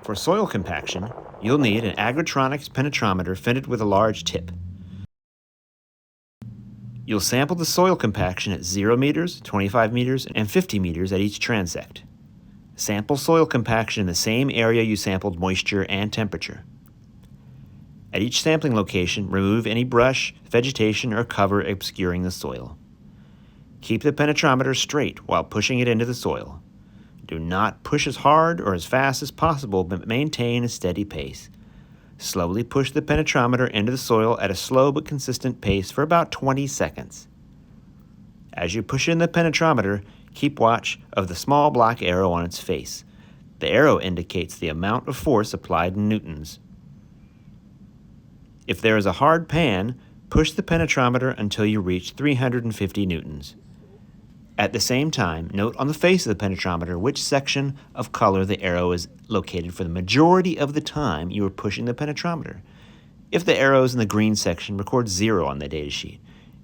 For soil compaction, you'll need an agritronics penetrometer fitted with a large tip. You'll sample the soil compaction at 0 meters, 25 meters, and 50 meters at each transect. Sample soil compaction in the same area you sampled moisture and temperature. At each sampling location, remove any brush, vegetation, or cover obscuring the soil. Keep the penetrometer straight while pushing it into the soil. Do not push as hard or as fast as possible, but maintain a steady pace. Slowly push the penetrometer into the soil at a slow but consistent pace for about 20 seconds. As you push in the penetrometer, keep watch of the small black arrow on its face. The arrow indicates the amount of force applied in newtons. If there is a hard pan, push the penetrometer until you reach 350 newtons. At the same time, note on the face of the penetrometer which section of color the arrow is located for the majority of the time you are pushing the penetrometer. If the arrow is in the green section, record 0 on the datasheet.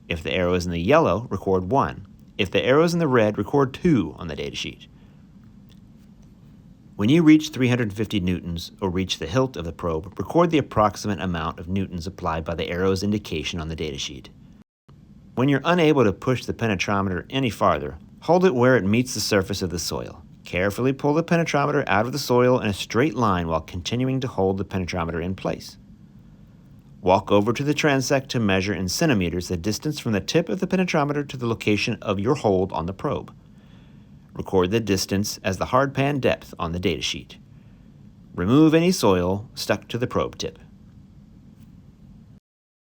If the arrow is in the yellow, record 1. If the arrow is in the red, record 2 on the datasheet. When you reach 350 newtons or reach the hilt of the probe, record the approximate amount of newtons applied by the arrow's indication on the datasheet. When you're unable to push the penetrometer any farther, hold it where it meets the surface of the soil. Carefully pull the penetrometer out of the soil in a straight line while continuing to hold the penetrometer in place. Walk over to the transect to measure in centimeters the distance from the tip of the penetrometer to the location of your hold on the probe. Record the distance as the hard pan depth on the datasheet. Remove any soil stuck to the probe tip.